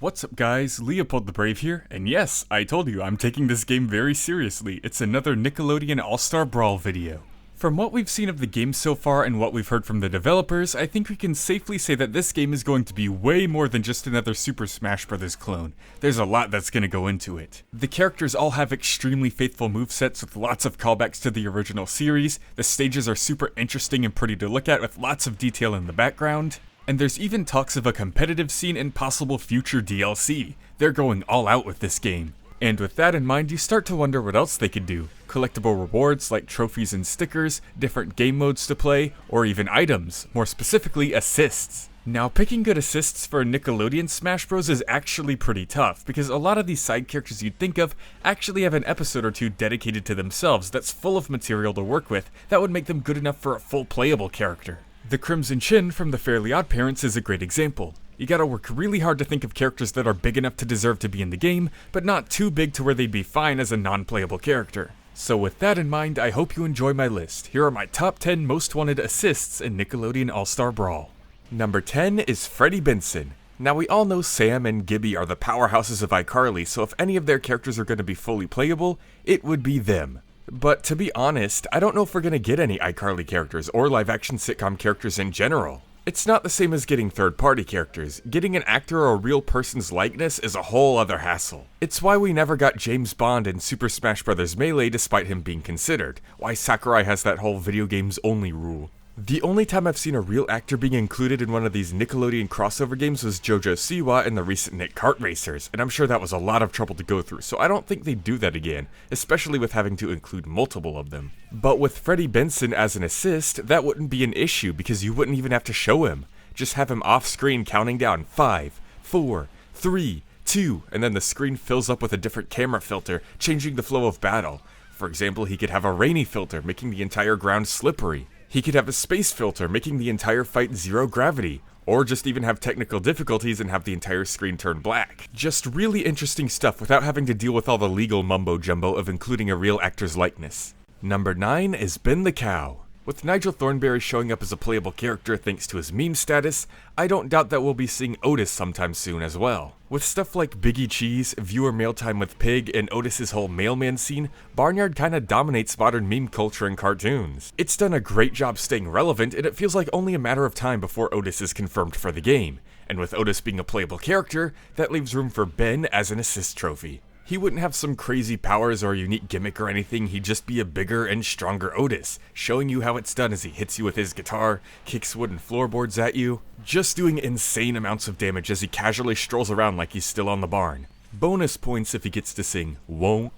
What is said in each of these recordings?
What's up guys, LeopoldTheBrave here, and yes, I told you I'm taking this game very seriously. It's another Nickelodeon All-Star Brawl video. From what we've seen of the game so far and what we've heard from the developers, I think we can safely say that this game is going to be way more than just another Super Smash Bros. Clone. There's a lot that's going to go into it. The characters all have extremely faithful movesets with lots of callbacks to the original series, the stages are super interesting and pretty to look at with lots of detail in the background, and there's even talks of a competitive scene and possible future DLC. They're going all out with this game. And with that in mind, you start to wonder what else they could do. Collectible rewards like trophies and stickers, different game modes to play, or even items, more specifically assists. Now, picking good assists for a Nickelodeon Smash Bros. Is actually pretty tough, because a lot of these side characters you'd think of actually have an episode or two dedicated to themselves that's full of material to work with that would make them good enough for a full playable character. The Crimson Chin from the Fairly OddParents is a great example. You gotta work really hard to think of characters that are big enough to deserve to be in the game, but not too big to where they'd be fine as a non-playable character. So with that in mind, I hope you enjoy my list. Here are my top 10 most wanted assists in Nickelodeon All-Star Brawl. Number 10 is Freddy Benson. Now we all know Sam and Gibby are the powerhouses of iCarly, so if any of their characters are going to be fully playable, it would be them. But to be honest, I don't know if we're going to get any iCarly characters or live-action sitcom characters in general. It's not the same as getting third-party characters. Getting an actor or a real person's likeness is a whole other hassle. It's why we never got James Bond in Super Smash Bros. Melee despite him being considered. Why Sakurai has that whole video games only rule. The only time I've seen a real actor being included in one of these Nickelodeon crossover games was JoJo Siwa in the recent Nick Kart Racers, and I'm sure that was a lot of trouble to go through, so I don't think they'd do that again, especially with having to include multiple of them. But with Freddy Benson as an assist, that wouldn't be an issue because you wouldn't even have to show him. Just have him off screen counting down 5, 4, 3, 2, and then the screen fills up with a different camera filter, changing the flow of battle. For example, he could have a rainy filter, making the entire ground slippery. He could have a space filter, making the entire fight zero gravity, or just even have technical difficulties and have the entire screen turn black. Just really interesting stuff without having to deal with all the legal mumbo-jumbo of including a real actor's likeness. Number 9 is Ben the Cow. With Nigel Thornberry showing up as a playable character thanks to his meme status, I don't doubt that we'll be seeing Otis sometime soon as well. With stuff like Biggie Cheese, viewer mail time with Pig, and Otis's whole mailman scene, Barnyard kinda dominates modern meme culture and cartoons. It's done a great job staying relevant, and it feels like only a matter of time before Otis is confirmed for the game. And with Otis being a playable character, that leaves room for Ben as an assist trophy. He wouldn't have some crazy powers or a unique gimmick or anything, he'd just be a bigger and stronger Otis, showing you how it's done as he hits you with his guitar, kicks wooden floorboards at you, just doing insane amounts of damage as he casually strolls around like he's still on the barn. Bonus points if he gets to sing, "Won't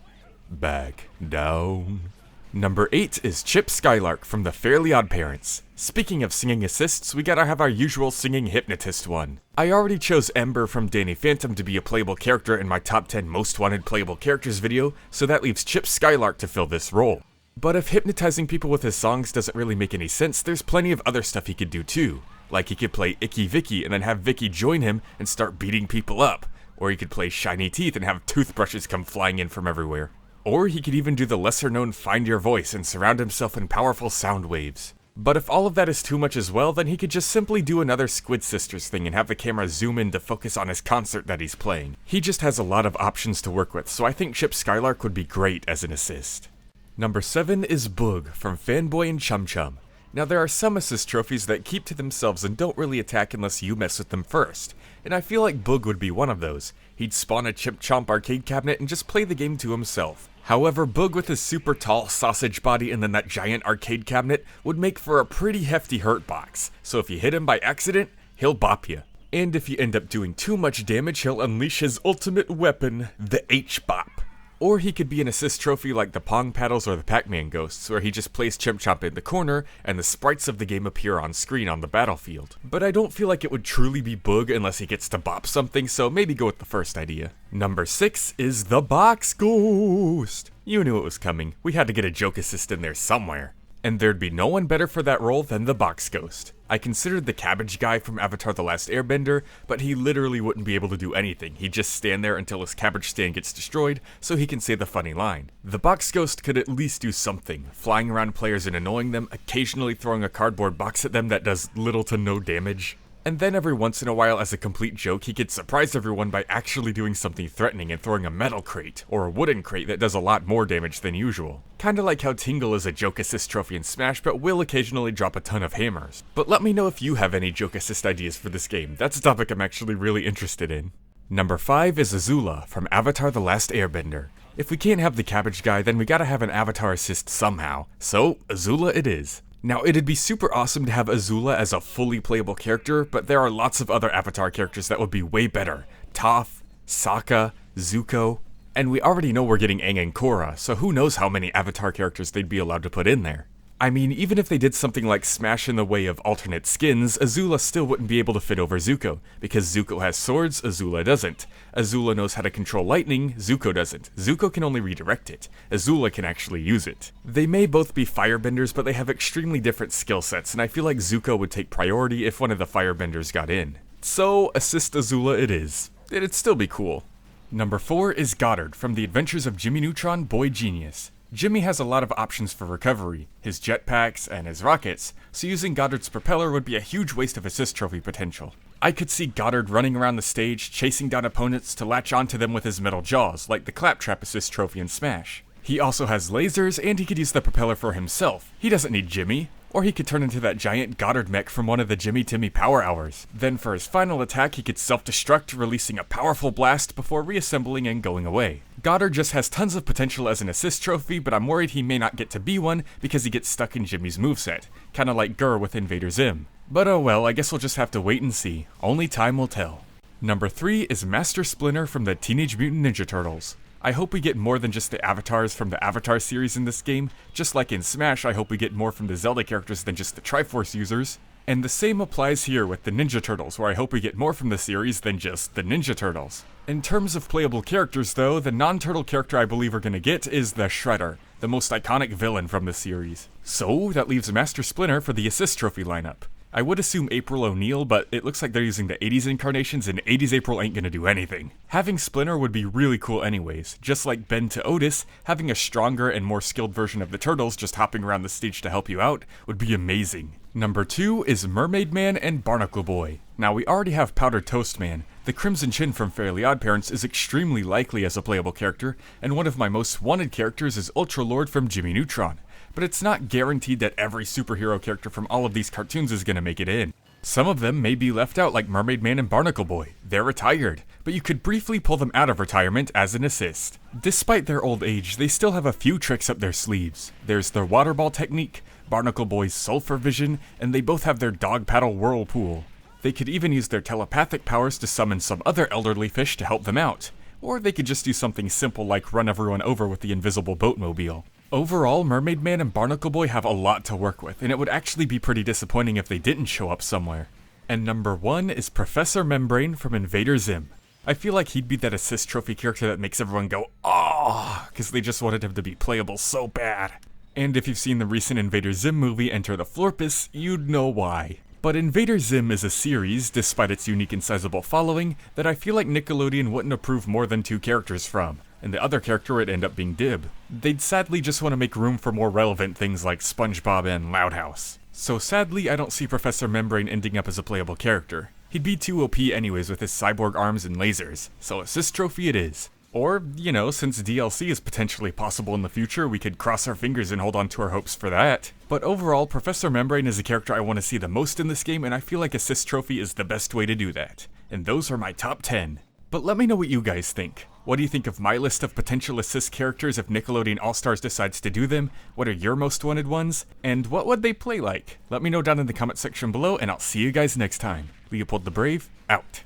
Back Down." Number 8 is Chip Skylark from the Fairly OddParents. Speaking of singing assists, we gotta have our usual singing hypnotist one. I already chose Ember from Danny Phantom to be a playable character in my top 10 most wanted playable characters video, so that leaves Chip Skylark to fill this role. But if hypnotizing people with his songs doesn't really make any sense, there's plenty of other stuff he could do too. Like he could play Icky Vicky and then have Vicky join him and start beating people up. Or he could play Shiny Teeth and have toothbrushes come flying in from everywhere. Or he could even do the lesser known Find Your Voice and surround himself in powerful sound waves. But if all of that is too much as well, then he could just simply do another Squid Sisters thing and have the camera zoom in to focus on his concert that he's playing. He just has a lot of options to work with, so I think Chip Skylark would be great as an assist. Number 7 is Boog from Fanboy and Chum Chum. Now there are some assist trophies that keep to themselves and don't really attack unless you mess with them first, and I feel like Boog would be one of those. He'd spawn a Chip Chomp arcade cabinet and just play the game to himself. However, Boog with his super tall sausage body and then that giant arcade cabinet would make for a pretty hefty hurt box, so if you hit him by accident, he'll bop you. And if you end up doing too much damage, he'll unleash his ultimate weapon, the H-Bop. Or he could be an assist trophy like the Pong Paddles or the Pac-Man Ghosts, where he just plays Chimp Chomp in the corner, and the sprites of the game appear on screen on the battlefield. But I don't feel like it would truly be Boog unless he gets to bop something, so maybe go with the first idea. Number 6 is the Box Ghost. You knew it was coming. We had to get a joke assist in there somewhere. And there'd be no one better for that role than the Box Ghost. I considered the Cabbage Guy from Avatar: The Last Airbender, but he literally wouldn't be able to do anything. He'd just stand there until his cabbage stand gets destroyed, so he can say the funny line. The Box Ghost could at least do something, flying around players and annoying them, occasionally throwing a cardboard box at them that does little to no damage. And then every once in a while, as a complete joke, he could surprise everyone by actually doing something threatening and throwing a metal crate, or a wooden crate that does a lot more damage than usual. Kinda like how Tingle is a joke assist trophy in Smash, but will occasionally drop a ton of hammers. But let me know if you have any joke assist ideas for this game. That's a topic I'm actually really interested in. Number 5 is Azula from Avatar: The Last Airbender. If we can't have the cabbage guy, then we gotta have an avatar assist somehow. So, Azula it is. Now, it'd be super awesome to have Azula as a fully playable character, but there are lots of other Avatar characters that would be way better. Toph, Sokka, Zuko, and we already know we're getting Aang and Korra, so who knows how many Avatar characters they'd be allowed to put in there. I mean, even if they did something like Smash in the way of alternate skins, Azula still wouldn't be able to fit over Zuko, because Zuko has swords, Azula doesn't. Azula knows how to control lightning, Zuko doesn't. Zuko can only redirect it. Azula can actually use it. They may both be firebenders, but they have extremely different skill sets, and I feel like Zuko would take priority if one of the firebenders got in. So, assist Azula it is. It'd still be cool. Number 4 is Goddard from The Adventures of Jimmy Neutron, Boy Genius. Jimmy has a lot of options for recovery, his jetpacks, and his rockets, so using Goddard's propeller would be a huge waste of assist trophy potential. I could see Goddard running around the stage, chasing down opponents to latch onto them with his metal jaws, like the Claptrap assist trophy in Smash. He also has lasers, and he could use the propeller for himself. He doesn't need Jimmy. Or he could turn into that giant Goddard mech from one of the Jimmy Timmy Power Hours. Then for his final attack, he could self-destruct, releasing a powerful blast before reassembling and going away. Goddard just has tons of potential as an assist trophy, but I'm worried he may not get to be one because he gets stuck in Jimmy's moveset, kinda like Gur with Invader Zim. But oh well, I guess we'll just have to wait and see. Only time will tell. Number 3 is Master Splinter from the Teenage Mutant Ninja Turtles. I hope we get more than just the avatars from the Avatar series in this game. Just like in Smash, I hope we get more from the Zelda characters than just the Triforce users. And the same applies here with the Ninja Turtles, where I hope we get more from the series than just the Ninja Turtles. In terms of playable characters though, the non-turtle character I believe we're gonna get is the Shredder, the most iconic villain from the series. So, that leaves Master Splinter for the assist trophy lineup. I would assume April O'Neil, but it looks like they're using the 80s incarnations and 80s April ain't gonna do anything. Having Splinter would be really cool anyways. Just like Ben to Otis, having a stronger and more skilled version of the Turtles just hopping around the stage to help you out would be amazing. Number 2 is Mermaid ManBarnacle Boy. Now we already have Powdered Toast Man. The Crimson Chin from Fairly OddParents is extremely likely as a playable character, and one of my most wanted characters is Ultra Lord from Jimmy Neutron. But it's not guaranteed that every superhero character from all of these cartoons is gonna make it in. Some of them may be left out like Mermaid ManBarnacle Boy. They're retired, but you could briefly pull them out of retirement as an assist. Despite their old age, they still have a few tricks up their sleeves. There's their water ball technique, Barnacle Boy's sulfur vision, and they both have their dog paddle whirlpool. They could even use their telepathic powers to summon some other elderly fish to help them out. Or they could just do something simple like run everyone over with the invisible boatmobile. Overall, Mermaid ManBarnacle Boy have a lot to work with, and it would actually be pretty disappointing if they didn't show up somewhere. And number 1 is Professor Membrane from Invader Zim. I feel like he'd be that assist trophy character that makes everyone go, "Aww," because they just wanted him to be playable so bad. And if you've seen the recent Invader Zim movie Enter the Florpus, you'd know why. But Invader Zim is a series, despite its unique and sizable following, that I feel like Nickelodeon wouldn't approve more than 2 characters from, and the other character would end up being Dib. They'd sadly just want to make room for more relevant things like SpongeBob and Loud House. So sadly, I don't see Professor Membrane ending up as a playable character. He'd be too OP anyways with his cyborg arms and lasers, so assist trophy it is. Or, you know, since DLC is potentially possible in the future, we could cross our fingers and hold on to our hopes for that. But overall, Professor Membrane is a character I want to see the most in this game, and I feel like assist trophy is the best way to do that. And those are my top 10. But let me know what you guys think. What do you think of my list of potential assist characters if Nickelodeon All-Stars decides to do them? What are your most wanted ones? And what would they play like? Let me know down in the comment section below, and I'll see you guys next time. LeopoldTheBrave, out.